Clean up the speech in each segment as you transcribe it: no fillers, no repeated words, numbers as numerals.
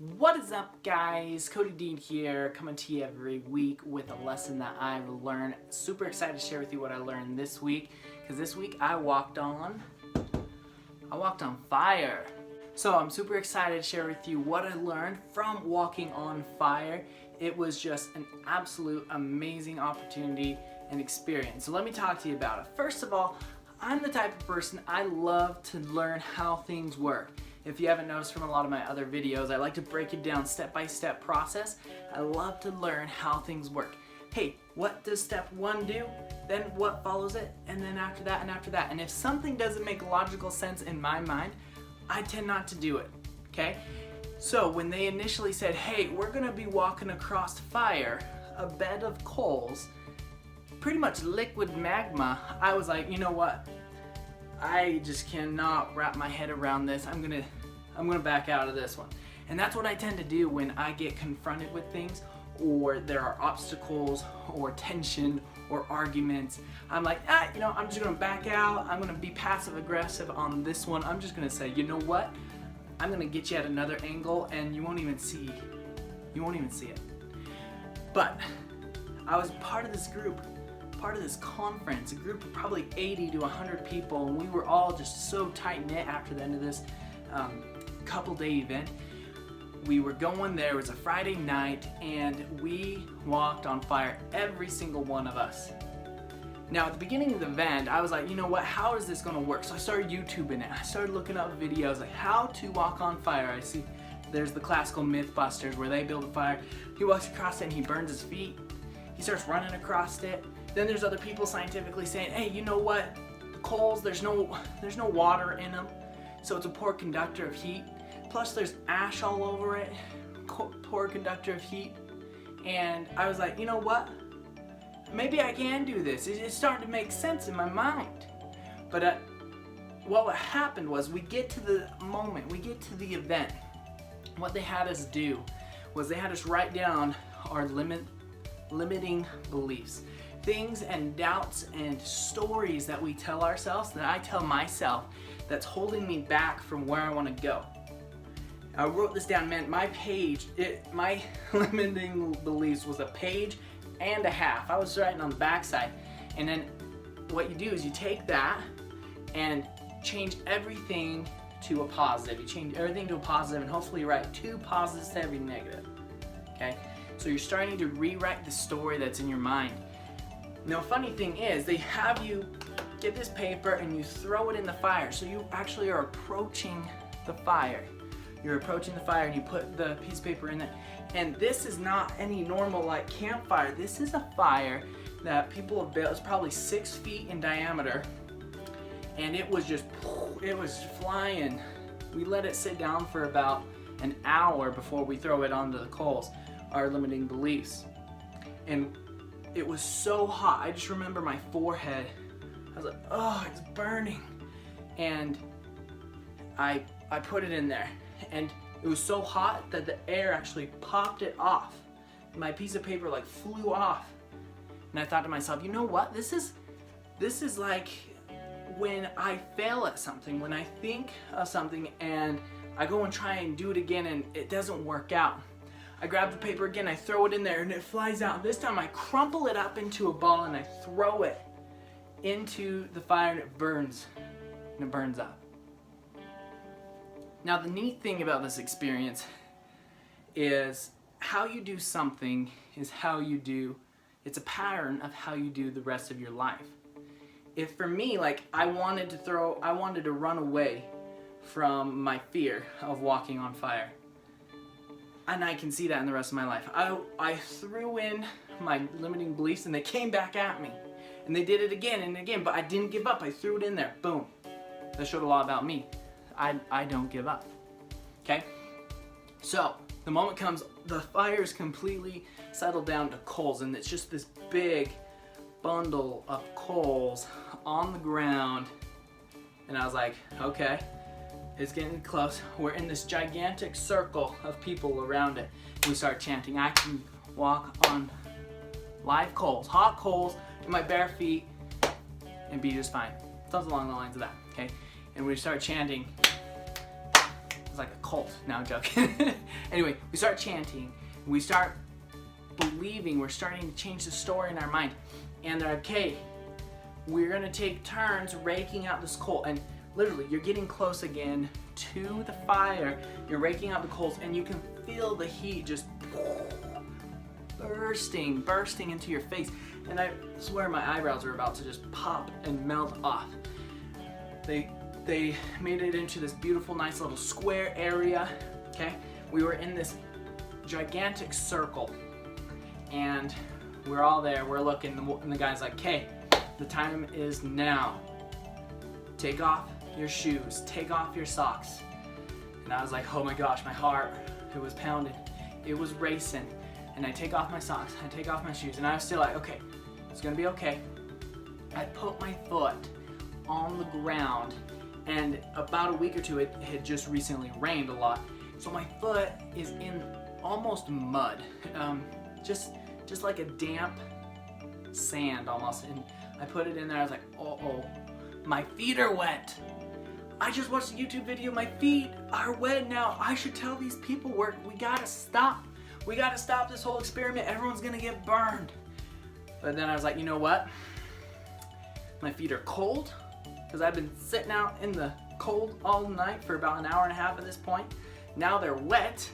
What is up, guys? Cody Dean here, coming to you every week with a lesson that I've learned. Super excited to share with you what I learned this week, because this week I walked on fire. So I'm super excited to share with you what I learned from walking on fire. It was just an absolute amazing opportunity and experience. So let me talk to you about it. First of all, I'm the type of person, I love to learn how things work. If you haven't noticed from a lot of my other videos, I like to break it down step-by-step process. I love to learn how things work. Hey, what does step one do? Then what follows it? And then after that and after that. And if something doesn't make logical sense in my mind, I tend not to do it, okay? So when they initially said, hey, we're gonna be walking across fire, a bed of coals, pretty much liquid magma, I was like, you know what? I just cannot wrap my head around this. I'm gonna back out of this one. And that's what I tend to do when I get confronted with things, or there are obstacles or tension or arguments. I'm like, I'm just gonna back out. I'm gonna be passive aggressive on this one. I'm just gonna say, you know what? I'm gonna get you at another angle and you won't even see it. But I was part of this group, part of this conference, a group of probably 80 to 100 people, and we were all just so tight-knit after the end of this couple-day event. We were going there, it was a Friday night, and we walked on fire, every single one of us. Now at the beginning of the event, I was like, you know what, how is this gonna work? So I started YouTubing it. I started looking up videos like how to walk on fire. I see there's the classical Mythbusters where they build a fire. He walks across it and he burns his feet. He starts running across it. Then there's other people scientifically saying, hey, you know what? The coals, there's no water in them, so it's a poor conductor of heat. Plus there's ash all over it, poor conductor of heat. And I was like, you know what? Maybe I can do this. It's starting to make sense in my mind. But what happened was we get to the moment, we get to the event. What they had us do was they had us write down our limiting beliefs. Things and doubts and stories that we tell ourselves, that I tell myself, that's holding me back from where I want to go. I wrote this down, man. My limiting beliefs was a page and a half. I was writing on the backside. And then what you do is you take that and change everything to a positive. You change everything to a positive and hopefully write 2 positives to every negative. Okay? So you're starting to rewrite the story that's in your mind. Now, funny thing is, they have you get this paper and you throw it in the fire. So you actually are approaching the fire. You're approaching the fire and you put the piece of paper in there. And this is not any normal like campfire. This is a fire that people have built. It's probably 6 feet in diameter. And it was flying. We let it sit down for about an hour before we throw it onto the coals, our limiting beliefs. And it was so hot. I just remember my forehead. I was like, oh, it's burning. And I put it in there. And it was so hot that the air actually popped it off. My piece of paper like flew off. And I thought to myself, you know what? This is like when I fail at something, when I think of something and I go and try and do it again and it doesn't work out. I grab the paper again, I throw it in there and it flies out. This time I crumple it up into a ball and I throw it into the fire and it burns. And it burns up. Now the neat thing about this experience is how you do something is how you do, it's a pattern of how you do the rest of your life. If for me, like I wanted to run away from my fear of walking on fire. And I can see that in the rest of my life. I threw in my limiting beliefs and they came back at me. And they did it again and again, but I didn't give up. I threw it in there. Boom. That showed a lot about me. I don't give up. Okay? So, the moment comes, the fire is completely settled down to coals, and it's just this big bundle of coals on the ground. And I was like, okay. It's getting close. We're in this gigantic circle of people around it. We start chanting, I can walk on live coals, hot coals, in my bare feet, and be just fine. Something along the lines of that, okay? And we start chanting, It's like a cult. No, I'm joking. Anyway, we start chanting. We start believing. We're starting to change the story in our mind. And they're like, okay, we're going to take turns raking out this coal. And literally, you're getting close again to the fire. You're raking out the coals, and you can feel the heat just bursting into your face. And I swear my eyebrows are about to just pop and melt off. They made it into this beautiful, nice little square area, okay? We were in this gigantic circle, and we're all there, we're looking, and the guy's like, okay, the time is now. Take off your shoes, take off your socks. And I was like, oh my gosh, my heart, it was pounding, it was racing. And I take off my socks, I take off my shoes, and I was still like, okay, it's gonna be okay. I put my foot on the ground, and about a week or two, it had just recently rained a lot, so my foot is in almost mud, just like a damp sand almost. And I put it in there. I was like, oh, my feet are wet. I just watched a YouTube video. My feet are wet now. I should tell these people we gotta stop. We gotta stop this whole experiment. Everyone's gonna get burned. But then I was like, you know what? My feet are cold, because I've been sitting out in the cold all night for about an hour and a half at this point. Now they're wet.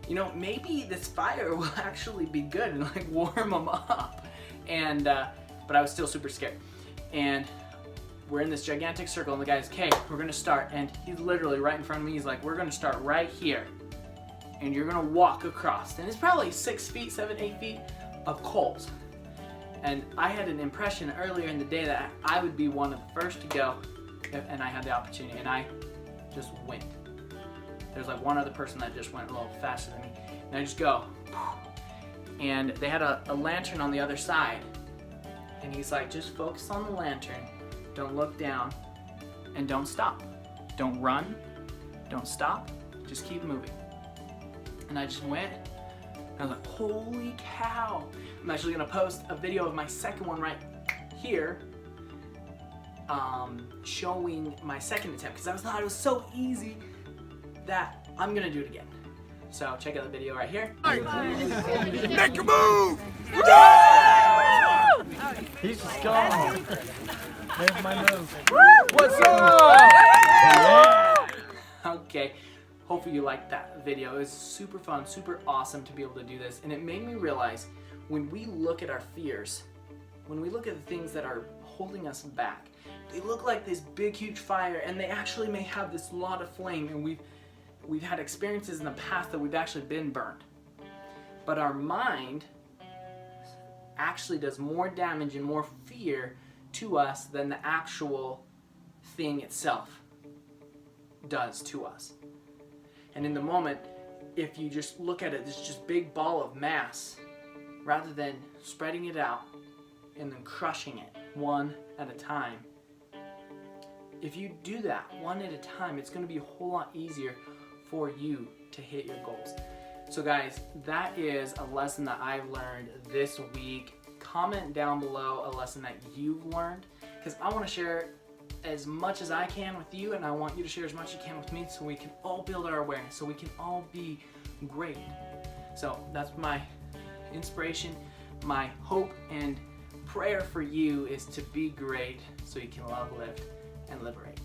You know, maybe this fire will actually be good and like warm them up. And, but I was still super scared. And we're in this gigantic circle, and the guy's, okay, we're gonna start. And he's literally right in front of me. He's like, we're gonna start right here. And you're gonna walk across. And it's probably 6 feet, 7, 8 feet of coals. And I had an impression earlier in the day that I would be one of the first to go, and I had the opportunity, and I just went. There's like one other person that just went a little faster than me, and I just go. And they had a lantern on the other side, and he's like, just focus on the lantern, don't look down, and don't stop. Don't run, don't stop, just keep moving. And I just went. I was like, holy cow. I'm actually gonna post a video of my second one right here, showing my second attempt, because I thought it was so easy that I'm gonna do it again. So check out the video right here. Make a move! He's just gone. There's my move. What's up? Okay. Hopefully you liked that video. It was super fun, super awesome to be able to do this. And it made me realize when we look at our fears, when we look at the things that are holding us back, they look like this big, huge fire, and they actually may have this lot of flame, and we've had experiences in the past that we've actually been burned. But our mind actually does more damage and more fear to us than the actual thing itself does to us. And in the moment, if you just look at it, this just big ball of mass, rather than spreading it out and then crushing it one at a time, if you do that one at a time, it's going to be a whole lot easier for you to hit your goals. So guys, that is a lesson that I've learned this week. Comment down below a lesson that you've learned, because I want to share as much as I can with you, and I want you to share as much as you can with me, so we can all build our awareness, so we can all be great. So that's my inspiration, my hope and prayer for you is to be great so you can love, lift, and liberate.